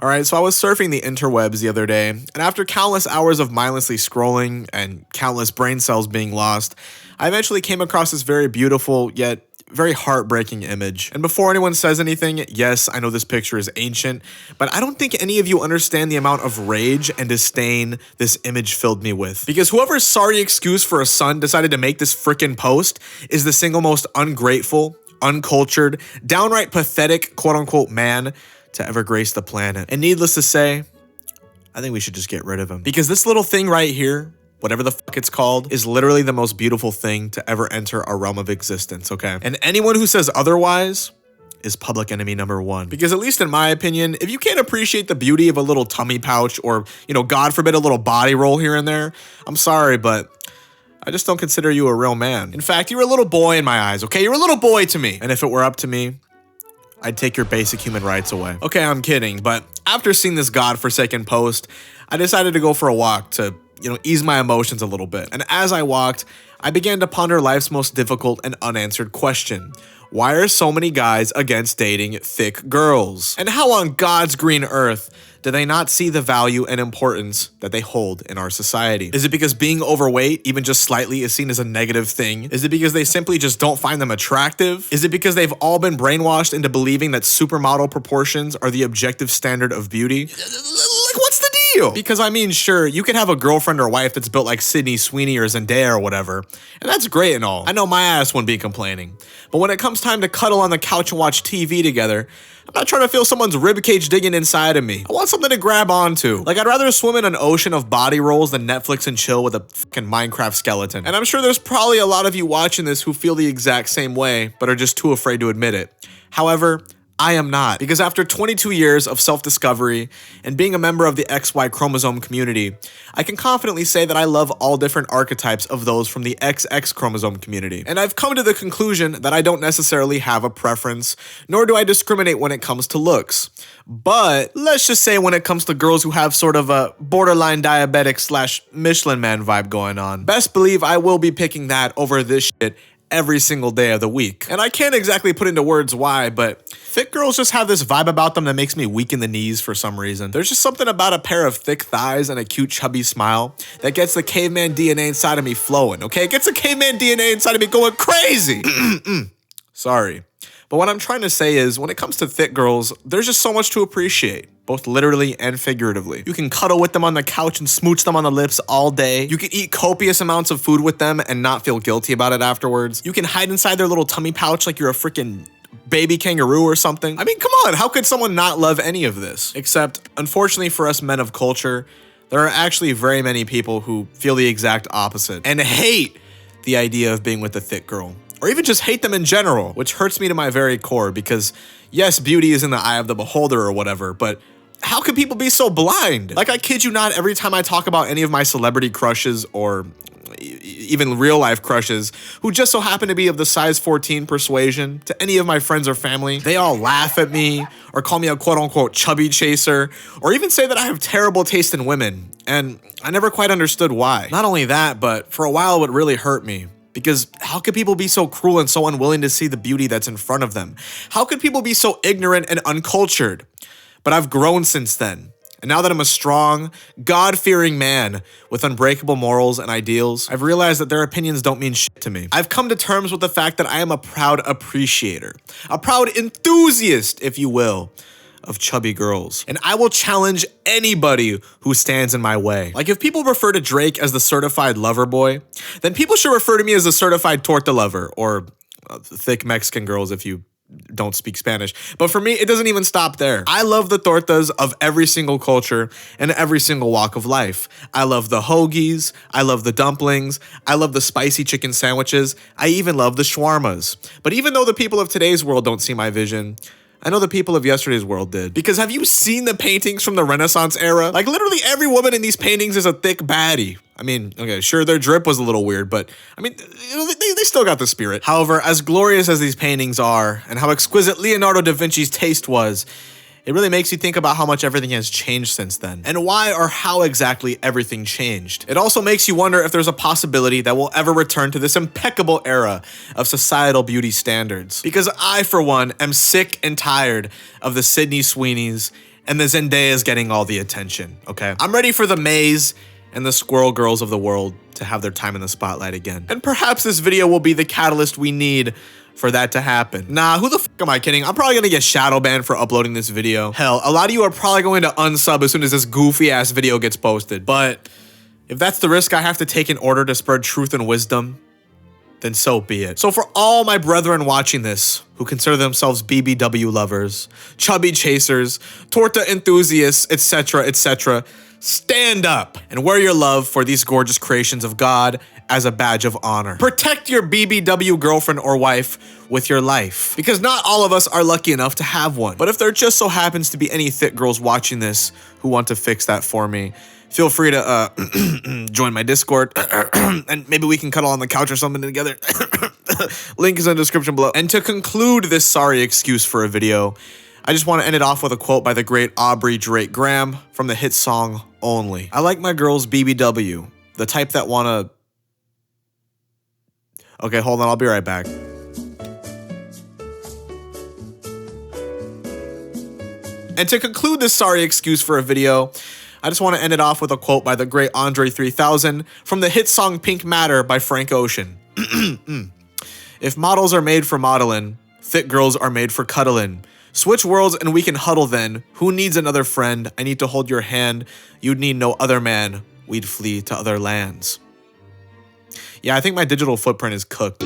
Alright, so I was surfing the interwebs the other day, and after countless hours of mindlessly scrolling and countless brain cells being lost, I eventually came across this very beautiful, yet very heartbreaking image. And before anyone says anything, yes, I know this picture is ancient, but I don't think any of you understand the amount of rage and disdain this image filled me with. Because whoever's sorry excuse for a son decided to make this frickin' post is the single most ungrateful, uncultured, downright pathetic quote-unquote man to ever grace the planet. And needless to say, I think we should just get rid of him. Because this little thing right here, whatever the fuck it's called, is literally the most beautiful thing to ever enter our realm of existence, okay? And anyone who says otherwise is public enemy number one. Because at least in my opinion, if you can't appreciate the beauty of a little tummy pouch or, God forbid, a little body roll here and there, I'm sorry, but I just don't consider you a real man. In fact, you're a little boy in my eyes, okay? You're a little boy to me. And if it were up to me, I'd take your basic human rights away. Okay, I'm kidding, but after seeing this godforsaken post, I decided to go for a walk to, ease my emotions a little bit. And as I walked, I began to ponder life's most difficult and unanswered question. Why are so many guys against dating thick girls? And how on God's green earth do they not see the value and importance that they hold in our society? Is it because being overweight, even just slightly, is seen as a negative thing? Is it because they simply just don't find them attractive? Is it because they've all been brainwashed into believing that supermodel proportions are the objective standard of beauty? What's the deal? Because sure, you can have a girlfriend or wife that's built like Sydney Sweeney or Zendaya or whatever, and that's great and all. I know my ass wouldn't be complaining. But when it comes time to cuddle on the couch and watch TV together, I'm not trying to feel someone's ribcage digging inside of me. I want something to grab onto. Like, I'd rather swim in an ocean of body rolls than Netflix and chill with a fucking Minecraft skeleton. And I'm sure there's probably a lot of you watching this who feel the exact same way, but are just too afraid to admit it. However, I am not, because after 22 years of self-discovery and being a member of the XY chromosome community, I can confidently say that I love all different archetypes of those from the XX chromosome community. And I've come to the conclusion that I don't necessarily have a preference, nor do I discriminate when it comes to looks. But let's just say when it comes to girls who have sort of a borderline diabetic / Michelin man vibe going on, best believe I will be picking that over this shit every single day of the week. And I can't exactly put into words why, but thick girls just have this vibe about them that makes me weak in the knees for some reason. There's just something about a pair of thick thighs and a cute chubby smile that gets the caveman DNA inside of me flowing, okay? It gets the caveman DNA inside of me going crazy. Sorry. But what I'm trying to say is, when it comes to thick girls, there's just so much to appreciate, both literally and figuratively. You can cuddle with them on the couch and smooch them on the lips all day. You can eat copious amounts of food with them and not feel guilty about it afterwards. You can hide inside their little tummy pouch like you're a freaking baby kangaroo or something. Come on, how could someone not love any of this? Except, unfortunately for us men of culture, there are actually very many people who feel the exact opposite and hate the idea of being with a thick girl. Or even just hate them in general, which hurts me to my very core because, yes, beauty is in the eye of the beholder or whatever, but how can people be so blind? Like, I kid you not, every time I talk about any of my celebrity crushes or even real life crushes who just so happen to be of the size 14 persuasion to any of my friends or family, they all laugh at me or call me a quote unquote chubby chaser or even say that I have terrible taste in women. And I never quite understood why. Not only that, but for a while it would really hurt me. Because how could people be so cruel and so unwilling to see the beauty that's in front of them? How could people be so ignorant and uncultured? But I've grown since then. And now that I'm a strong, God-fearing man with unbreakable morals and ideals, I've realized that their opinions don't mean shit to me. I've come to terms with the fact that I am a proud appreciator, a proud enthusiast, if you will, of chubby girls. And I will challenge anybody who stands in my way. Like, if people refer to Drake as the certified lover boy, then people should refer to me as the certified torta lover, or thick Mexican girls if you don't speak Spanish. But for me, it doesn't even stop there. I love the tortas of every single culture and every single walk of life. I love the hoagies. I love the dumplings. I love the spicy chicken sandwiches. I even love the shawarmas. But even though the people of today's world don't see my vision, I know the people of yesterday's world did. Because have you seen the paintings from the Renaissance era? Like, literally every woman in these paintings is a thick baddie. Okay, sure, their drip was a little weird, but they still got the spirit. However, as glorious as these paintings are, and how exquisite Leonardo da Vinci's taste was, it really makes you think about how much everything has changed since then, and why or how exactly everything changed. It also makes you wonder if there's a possibility that we'll ever return to this impeccable era of societal beauty standards. Because I, for one, am sick and tired of the Sydney Sweeneys and the Zendaya is getting all the attention, okay? I'm ready for the Mays and the Squirrel Girls of the world to have their time in the spotlight again. And perhaps this video will be the catalyst we need for that to happen. Nah, who the f am I kidding? I'm probably gonna get shadow banned for uploading this video. Hell, a lot of you are probably going to unsub as soon as this goofy ass video gets posted. But if that's the risk I have to take in order to spread truth and wisdom, then so be it. So for all my brethren watching this, who consider themselves BBW lovers, chubby chasers, torta enthusiasts, etc., stand up and wear your love for these gorgeous creations of God as a badge of honor. Protect your BBW girlfriend or wife with your life, because not all of us are lucky enough to have one. But if there just so happens to be any thick girls watching this who want to fix that for me, feel free to join my Discord and maybe we can cuddle on the couch or something together. Link is in the description below. And to conclude this sorry excuse for a video, I just want to end it off with a quote by the great Aubrey Drake Graham from the hit song Only. I like my girls BBW, the type that wanna... Okay, hold on, I'll be right back. And to conclude this sorry excuse for a video, I just want to end it off with a quote by the great Andre 3000 from the hit song Pink Matter by Frank Ocean. If models are made for modeling, thick girls are made for cuddling. Switch worlds and we can huddle then. Who needs another friend? I need to hold your hand. You'd need no other man. We'd flee to other lands. Yeah, I think my digital footprint is cooked.